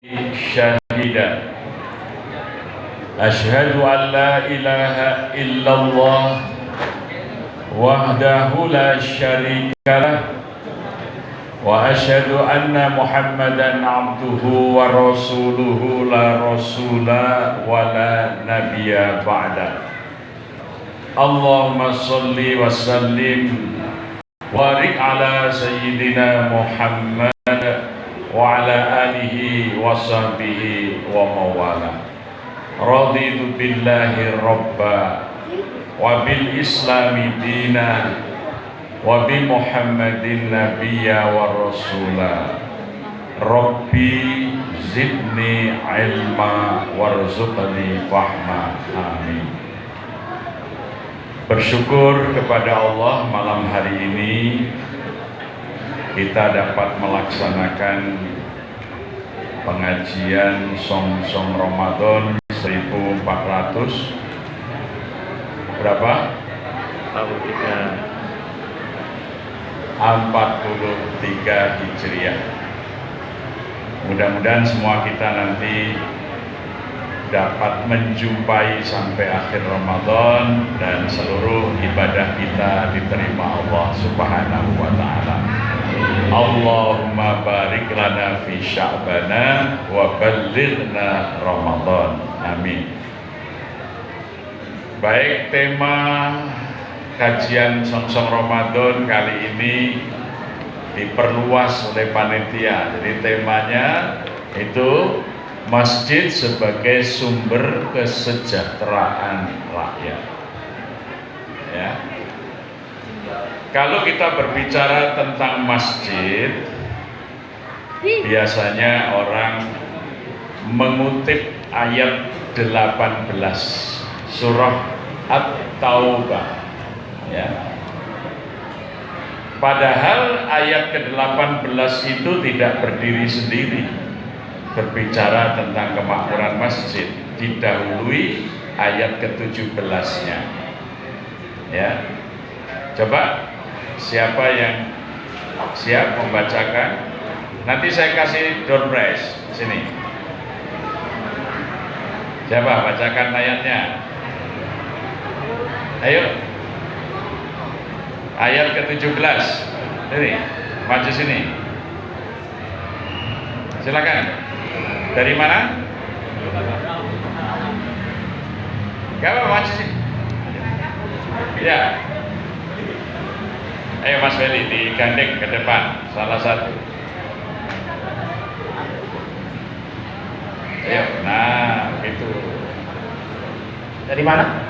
شاهدا أشهد أن لا إله إلا الله وحده لا شريك له وأشهد أن محمدا عبده ورسوله لا رسول ولا نبي بعده اللهم صل وسلم وبارك على سيدنا محمد وعلى آله وصحبه ومواله رضيت بالله ربا وبالإسلام دينا وبمحمد نبيا ورسولا ربي زدني علما وارزقني فهما amin. Bersyukur kepada Allah malam hari ini kita dapat melaksanakan pengajian Song-Song Ramadan 1400 berapa? 43 Hijriah. Mudah-mudahan semua kita nanti dapat menjumpai sampai akhir Ramadan dan seluruh ibadah kita diterima Allah Subhanahu wa taala. Allahumma barik lana fi sya'bana wa ballighna Ramadan. Amin. Baik, tema kajian Song-Song Ramadan kali ini diperluas oleh panitia. Jadi temanya itu masjid sebagai sumber kesejahteraan rakyat. Ya. Kalau kita berbicara tentang masjid, biasanya orang mengutip ayat 18 surah At-Taubah. Ya. Padahal ayat ke-18 itu tidak berdiri sendiri. Berbicara tentang kemakmuran masjid didahului ayat ke-17-nya. Ya. Coba siapa yang siap membacakan? Nanti saya kasih door prize sini. Siapa bacakan ayatnya? Ayo. Ayat ke-17. Ini, maju sini. Silakan. Dari mana? Siapa maju sini? Ya. Ayo Mas Feli digandeng ke depan salah satu. Ayo, nah itu. Dari mana?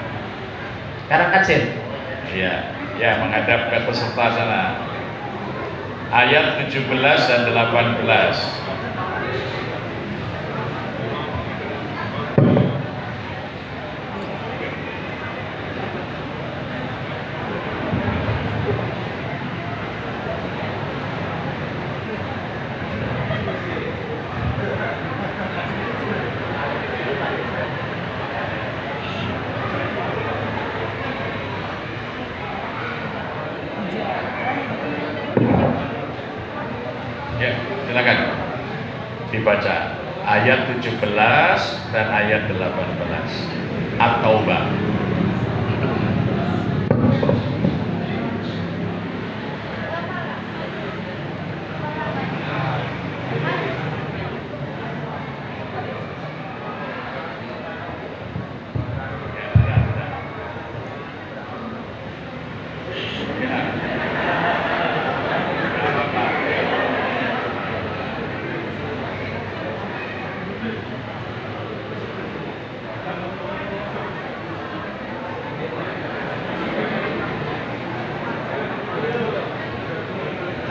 Karangkacir. Iya, ya menghadap ke peserta sana. Ayat 17 dan 18. Ya, silakan dibaca ayat 17 dan ayat 18 At-Taubah.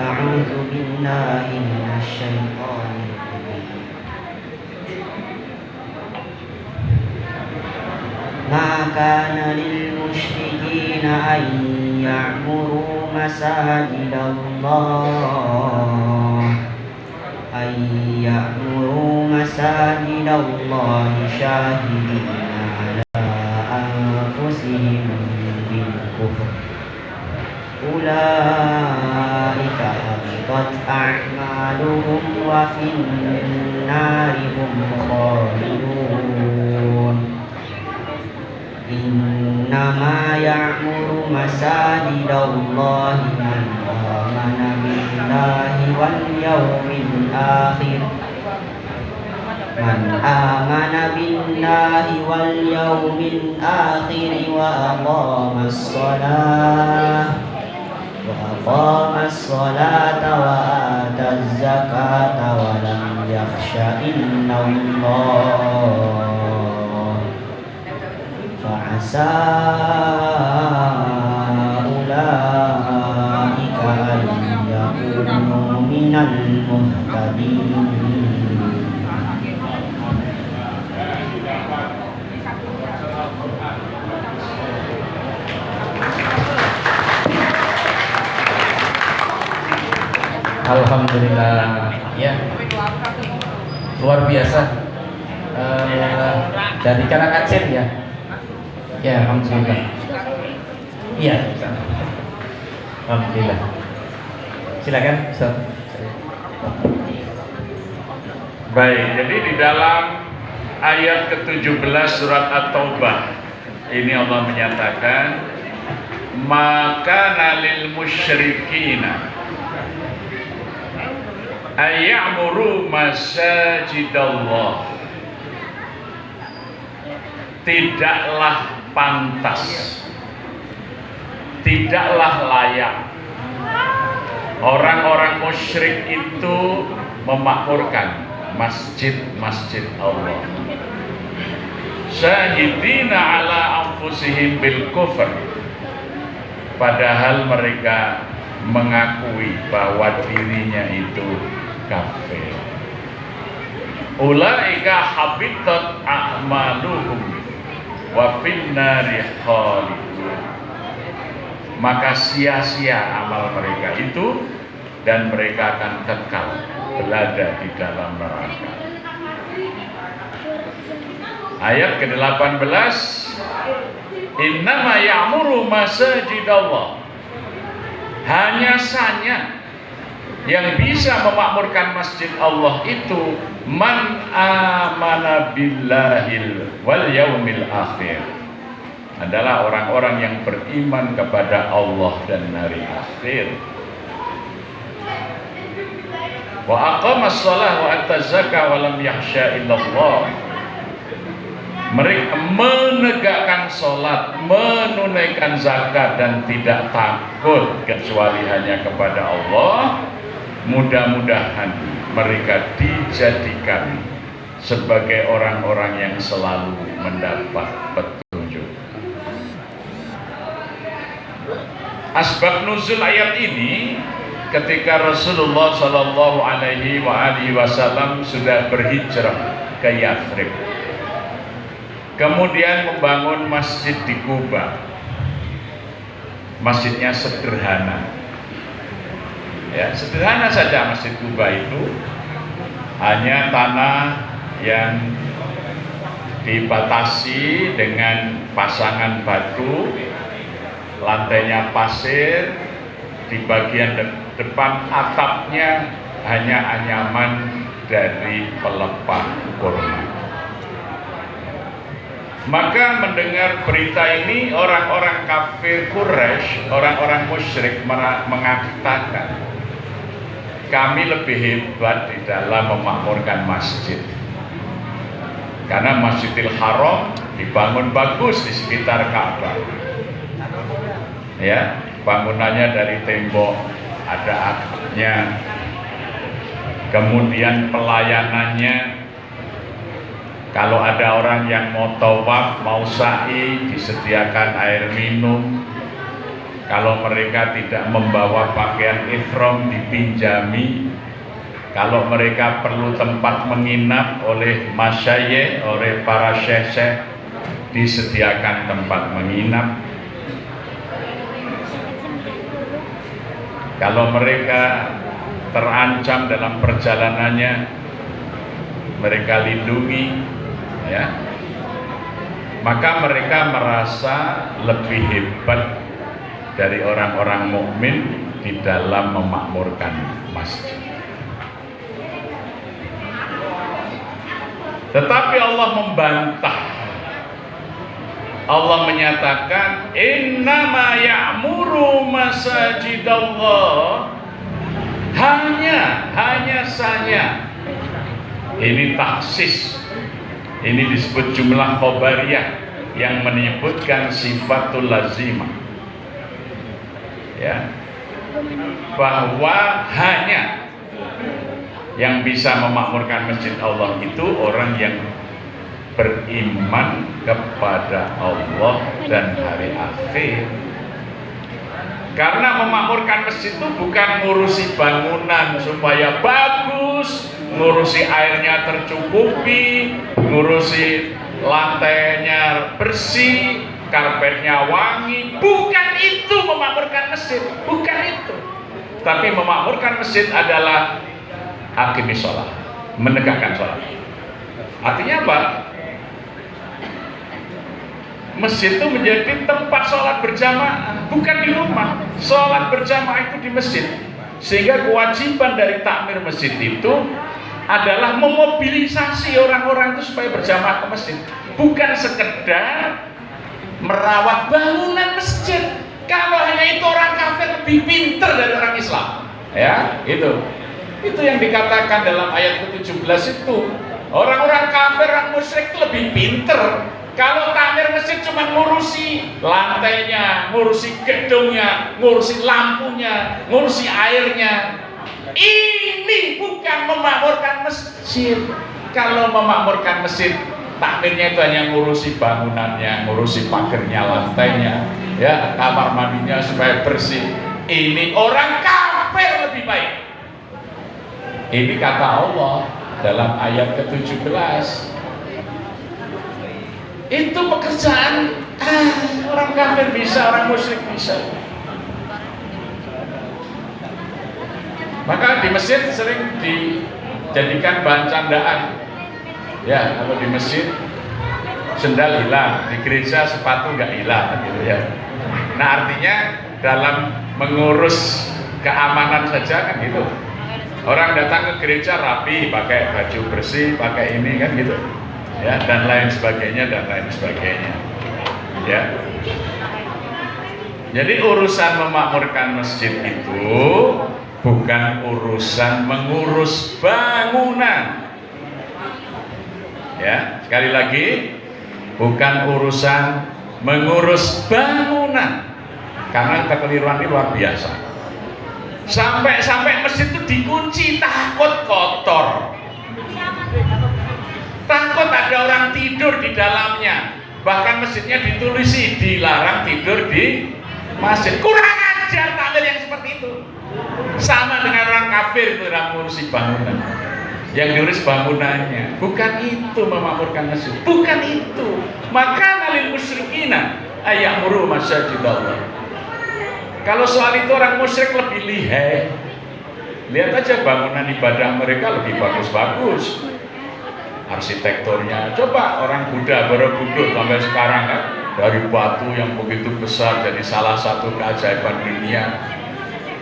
أعوذ بالله من الشيطان الرجيم. ما كان للمشركين أن يعمروا مساجد الله شاهدين على أنفسهم بالكفر أولئك حبطت أعمالهم وفي النار خالدون إنما يعمر مساجد الله من آمن بالله واليوم الآخر وأقام الصلاة وآتى الزكاة ولم يخش إلا الله فعسى أولئك أن يكونوا من المهتدين. Alhamdulillah, ya, luar biasa. Dari Karangasem ya, ya, alhamdulillah. Iya, alhamdulillah. Silakan, Ustaz. Baik, jadi di dalam ayat ke-17 surat At-Taubah ini Allah menyatakan, maka nalil musyrikina ayya'muru masajidallah, tidaklah pantas, tidaklah layak orang-orang musyrik itu memakmurkan masjid-masjid Allah, syahidina ala anfusihim bil kufr, padahal mereka mengakui bahwa dirinya itu kafir. Ulaika habitat a'maluhum wa finnari khalidun, maka sia-sia amal mereka itu dan mereka akan kekal berada di dalam neraka. Ayat ke-18, innama ya'muru masajidallah, hanya saja yang bisa memakmurkan masjid Allah itu man amana billahil wal yaumil akhir, adalah orang-orang yang beriman kepada Allah dan hari akhir. Wa aqamas shalah wa ataz zakah wa lam yakhsha illallah, mereka menegakkan sholat, menunaikan zakat dan tidak takut kecuali hanya kepada Allah. Mudah-mudahan mereka dijadikan sebagai orang-orang yang selalu mendapat petunjuk. Asbab nuzul ayat ini ketika Rasulullah Shallallahu Alaihi Wasallam sudah berhijrah ke Yathrib, kemudian membangun masjid di Kuba. Masjidnya sederhana, ya, sederhana saja masjid Kuba itu, hanya tanah yang dibatasi dengan pasangan batu, lantainya pasir, di bagian depan atapnya hanya anyaman dari pelepah kurma. Maka mendengar berita ini, orang-orang kafir Quraisy, orang-orang musyrik mengatakan, kami lebih hebat di dalam memakmurkan masjid, karena Masjidil Haram dibangun bagus di sekitar Ka'bah, ya, bangunannya dari tembok, ada atapnya, kemudian pelayanannya, kalau ada orang yang mau tawaf, mau sa'i, disediakan air minum. Kalau mereka tidak membawa pakaian ihram, dipinjami. Kalau mereka perlu tempat menginap oleh masyayikh, oleh para syekh-syekh, disediakan tempat menginap. Kalau mereka terancam dalam perjalanannya, mereka lindungi, ya. Maka mereka merasa lebih hebat dari orang-orang mukmin di dalam memakmurkan masjid. Tetapi Allah membantah. Allah menyatakan innama ya'muru masajidallah, hanya saja, ini taksis, ini disebut jumlah khobariyah yang menyebutkan sifatul lazimah, ya, bahwa hanya yang bisa memakmurkan masjid Allah itu orang yang beriman kepada Allah dan hari akhir. Karena memakmurkan masjid itu bukan ngurusi bangunan supaya bagus, ngurusi airnya tercukupi, ngurusi lantainya bersih, karpetnya wangi. Bukan itu memakmurkan masjid, bukan itu. Tapi memakmurkan masjid adalah aqimis sholat, menegakkan sholat. Artinya apa? Masjid itu menjadi tempat sholat berjamaah, bukan di rumah. Sholat berjamaah itu di masjid. Sehingga kewajiban dari takmir masjid itu adalah memobilisasi orang-orang itu supaya berjamaah ke masjid, bukan sekedar merawat bangunan masjid. Kalau hanya itu, orang kafir lebih pintar dari orang Islam, ya, itu yang dikatakan dalam ayat ke-17 itu. Orang-orang kafir, orang musyrik itu lebih pintar. Kalau takmir masjid cuma ngurusi lantainya, ngurusi gedungnya, ngurusi lampunya, ngurusi airnya, ini bukan memakmurkan masjid. Kalau memakmurkan masjid, takmirnya itu hanya ngurusi bangunannya, ngurusi pagernya, lantainya, ya, kamar mandinya supaya bersih. Ini orang kafir lebih baik. Ini kata Allah dalam ayat ke-17. Itu pekerjaan orang kafir bisa, orang musyrik bisa. Maka di masjid sering dijadikan bahan candaan. Ya, kalau di masjid sendal hilang, di gereja sepatu nggak hilang, gitu ya. Nah, artinya dalam mengurus keamanan saja kan gitu. Orang datang ke gereja rapi, pakai baju bersih, pakai ini kan gitu. Ya, dan lain sebagainya, ya. Jadi urusan memakmurkan masjid itu bukan urusan mengurus bangunan, ya, sekali lagi, bukan urusan mengurus bangunan. Karena kekeliruan ini luar biasa. Sampai masjid itu dikunci, takut kotor, takut ada orang tidur di dalamnya. Bahkan masjidnya ditulisi dilarang tidur di masjid. Kurang ajar takmir yang seperti itu. Sama dengan orang kafir itu yang ngurusi bangunan, yang diurus bangunannya. Bukan itu memakmurkan masjid, bukan itu. Maka lil musyrikina ayamuru masajidallah. Kalau soal itu orang musyrik lebih lihai. Lihat aja bangunan ibadah mereka lebih bagus-bagus, arsitekturnya. Coba orang Buddha, Borobudur sampai sekarang kan, dari batu yang begitu besar jadi salah satu keajaiban dunia.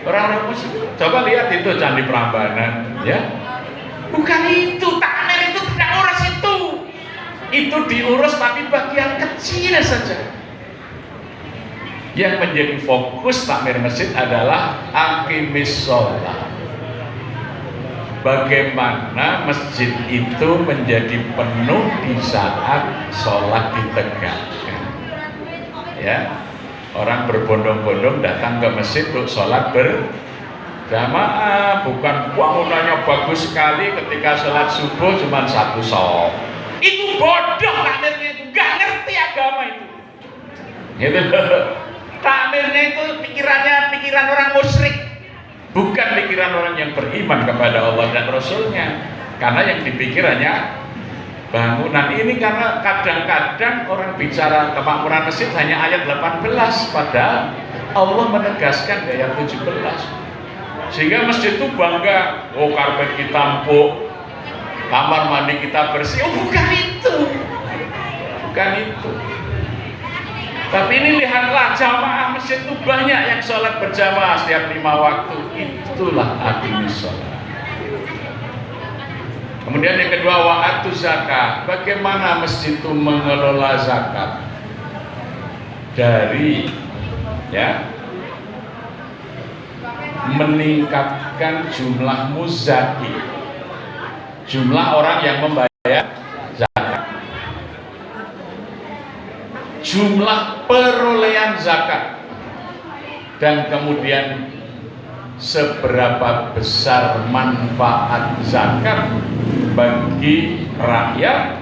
Orang-orang musyrik, coba lihat itu Candi Prambanan, ya. Bukan itu, takmir itu tidak urus itu. Itu diurus tapi bagian kecil saja. Yang menjadi fokus takmir masjid adalah aqimis sholat. Bagaimana masjid itu menjadi penuh di saat sholat ditegakkan, ya. Orang berbondong-bondong datang ke masjid untuk sholat berjamaah, bukan bangunannya bagus sekali, ketika sholat subuh cuma satu shop. Itu bodoh takmirnya, itu nggak ngerti agama itu, gitu. Takmirnya itu pikiran orang musyrik, bukan pikiran orang yang beriman kepada Allah dan Rasulnya. Karena yang dipikirannya bangunan ini, karena kadang-kadang orang bicara kemakmuran masjid hanya ayat 18, padahal Allah menegaskan di ayat 17. Sehingga masjid itu bangga, oh karpet kita empuk, kamar mandi kita bersih. Oh bukan itu, bukan itu. Tapi ini lihatlah, jamaah masjid itu banyak yang sholat berjamaah setiap 5 waktu. Itulah aqimis sholat. Kemudian yang kedua, wa'atu zakat. Bagaimana masjid itu mengelola zakat? Dari meningkatkan jumlah muzaki, jumlah orang yang membayar zakat, jumlah perolehan zakat, dan kemudian seberapa besar manfaat zakat bagi rakyat,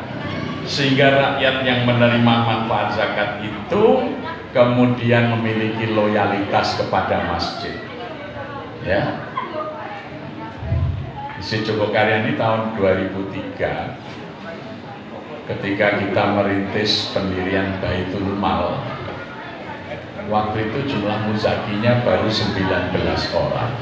sehingga rakyat yang menerima manfaat zakat itu kemudian memiliki loyalitas kepada masjid. Ya, Masjid Jogokaryan ini tahun 2003 ketika kita merintis pendirian Baitul Mal, waktu itu jumlah muzakinya baru 19 orang.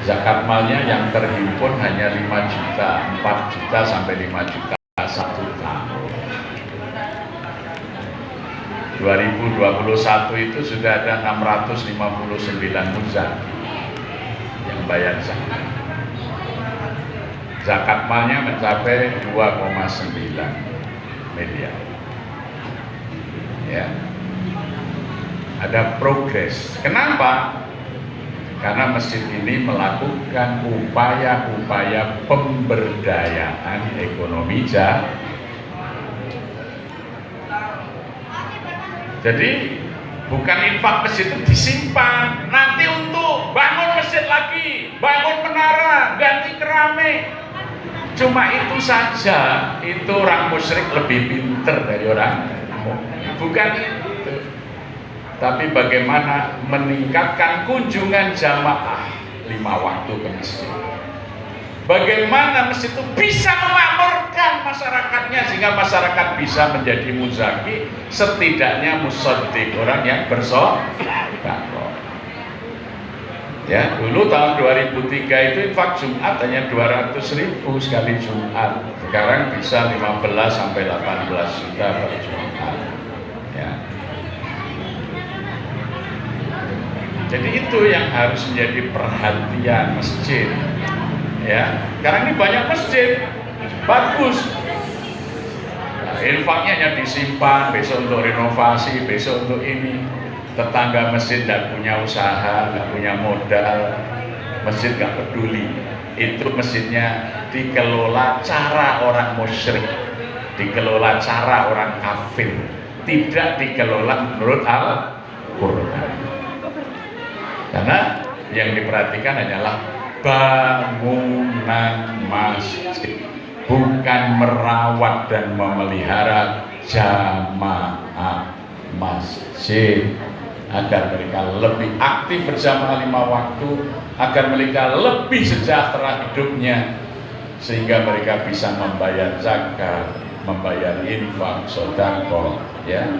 Zakat malnya yang terhimpun hanya 5 juta, 4 juta sampai 5 juta satu tahun. 2021 itu sudah ada 659 muzaki yang bayar zakat. Zakat malnya mencapai 2,9 miliar. Ya, ada progres. Kenapa? Karena masjid ini melakukan upaya-upaya pemberdayaan ekonomi Jawa. Jadi bukan infak masjid itu disimpan nanti untuk bangun masjid lagi, bangun menara, ganti keramik. Cuma itu saja. Itu orang musyrik lebih pinter dari orang mukmin. Bukan itu. Tapi bagaimana meningkatkan kunjungan jamaah 5 waktu ke masjid. Bagaimana masjid itu bisa memakmurkan masyarakatnya sehingga masyarakat bisa menjadi muzaki, setidaknya musaddiq, orang yang bersedekah. Ya, dulu tahun 2003 itu infak Jumat hanya 200.000 sekali Jumat. Sekarang bisa 15 sampai 18 juta per Jumat. Ya. Jadi itu yang harus menjadi perhatian masjid. Ya, sekarang ini banyak masjid bagus. Nah, infaknya hanya disimpan, besok untuk renovasi, besok untuk ini. Tetangga masjid tidak punya usaha, tidak punya modal, masjid nggak peduli. Itu masjidnya dikelola cara orang musyrik, dikelola cara orang kafir, tidak dikelola menurut Al-Quran. Karena yang diperhatikan hanyalah bangunan masjid, bukan merawat dan memelihara jamaah masjid, agar mereka lebih aktif berjamaah 5 waktu, agar mereka lebih sejahtera hidupnya, sehingga mereka bisa membayar zakat, membayar infak, sedekah. Ya,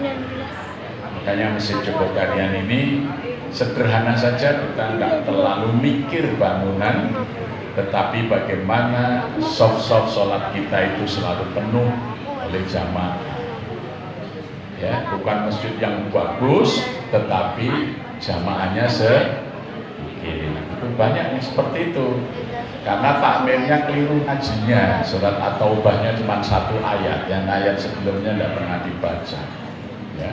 makanya Masjid Jogokaryan ini sederhana saja, kita tidak terlalu mikir bangunan, tetapi bagaimana soft sholat kita itu selalu penuh oleh jamaah. Ya, bukan masjid yang bagus, tetapi jamaahnya sedikit. Itu banyak yang seperti itu. Karena takmirnya keliru ngajinya, surat At-Taubahnya cuma 1 ayat, yang ayat sebelumnya tidak pernah dibaca. Ya.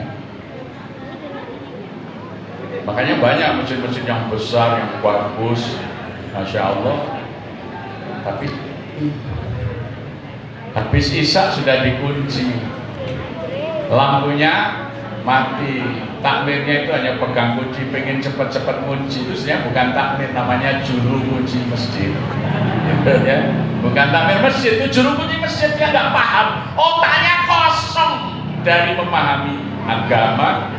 Makanya banyak masjid-masjid yang besar, yang bagus, Masya Allah, tapi habis Isya sudah dikunci, lampunya mati, takmirnya itu hanya pegang kunci, pengen cepat-cepat kunci. Itu sebenarnya bukan takmir, namanya juru kunci masjid. Ya, bukan takmir masjid, itu juru kunci masjid. Dia nggak paham, otaknya kosong dari memahami agama,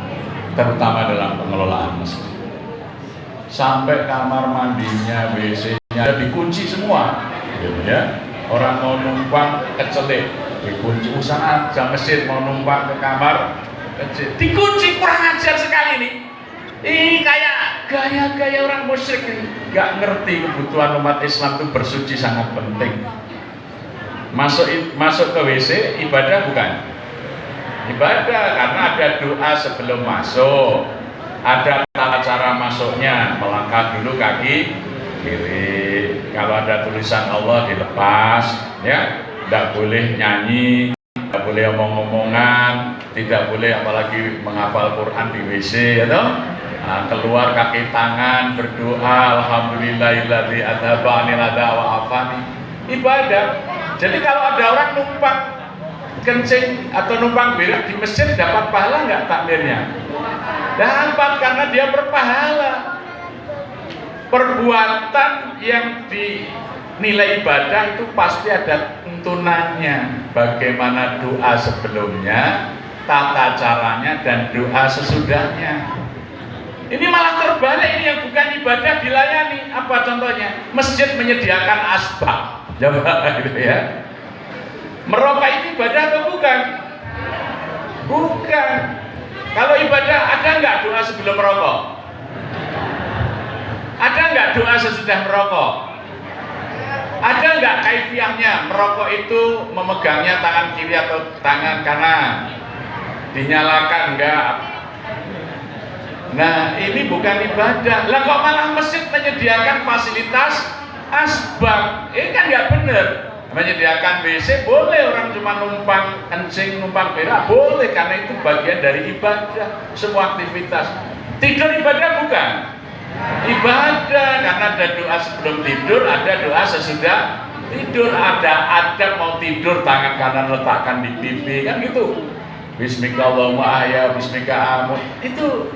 terutama dalam pengelolaan masjid. Sampai kamar mandinya, WC-nya dikunci semua, gitu ya. Orang mau numpang kecelek dikunci, usaha aja masjid, mau numpang ke kamar kecil dikunci. Kurang ajar sekali nih. Ini kayak gaya-gaya orang musyrik ini, nggak ngerti kebutuhan umat Islam itu bersuci sangat penting. Masuk ke WC ibadah bukan? Ibadah, karena ada doa sebelum masuk, ada tata cara masuknya, melangkah dulu kaki kiri, kalau ada tulisan Allah dilepas, ya, tidak boleh nyanyi, tidak boleh omong-omongan, tidak boleh apalagi menghafal Quran di WC, ya toh? Nah, keluar kaki tangan berdoa, alhamdulillahilladzi adhaba 'anil adha wa afani, ibadah. Jadi kalau ada orang numpang kencing atau numpang berak di masjid dapat pahala nggak takmirnya? Dapat, karena dia berpahala. Perbuatan yang dinilai ibadah itu pasti ada tuntunannya. Bagaimana doa sebelumnya, tata caranya, dan doa sesudahnya. Ini malah terbalik, ini yang bukan ibadah dilayani. Apa contohnya? Masjid menyediakan asbak, coba gitu ya. Merokok itu ibadah atau bukan? Bukan. Kalau ibadah, ada nggak doa sebelum merokok? Ada nggak doa sesudah merokok? Ada nggak kaifiahnya? Merokok itu memegangnya tangan kiri atau tangan kanan? Dinyalakan nggak? Nah, ini bukan ibadah. Lah kok malah masjid menyediakan fasilitas asbak? Ini kan nggak benar. Menyediakan WC boleh, orang cuma numpang kencing, numpang berak boleh, karena itu bagian dari ibadah. Semua aktivitas. Tidur ibadah bukan? Ibadah, karena ada doa sebelum tidur, ada doa sesudah tidur, ada mau tidur tangan kanan letakkan di pipi, kan gitu. Bismika Allahumma ahya, bismika amut, itu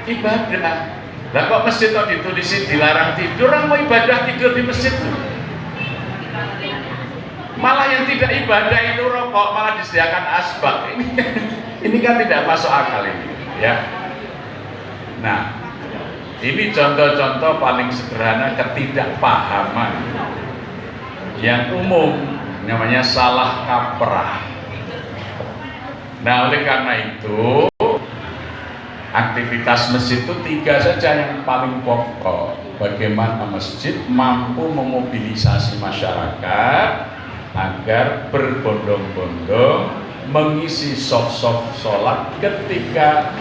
ibadah. Lah kok masjid kok ditulisin dilarang tidur? Orang mau ibadah tidur di masjid tuh. Malah yang tidak ibadah itu rokok, malah disediakan asbak. Ini kan tidak masuk akal ini, ya. Nah, ini contoh-contoh paling sederhana ketidakpahaman yang umum, namanya salah kaprah. Nah, oleh karena itu aktivitas masjid itu 3 saja yang paling pokok. Bagaimana masjid mampu memobilisasi masyarakat agar berbondong-bondong mengisi soft sholat ketika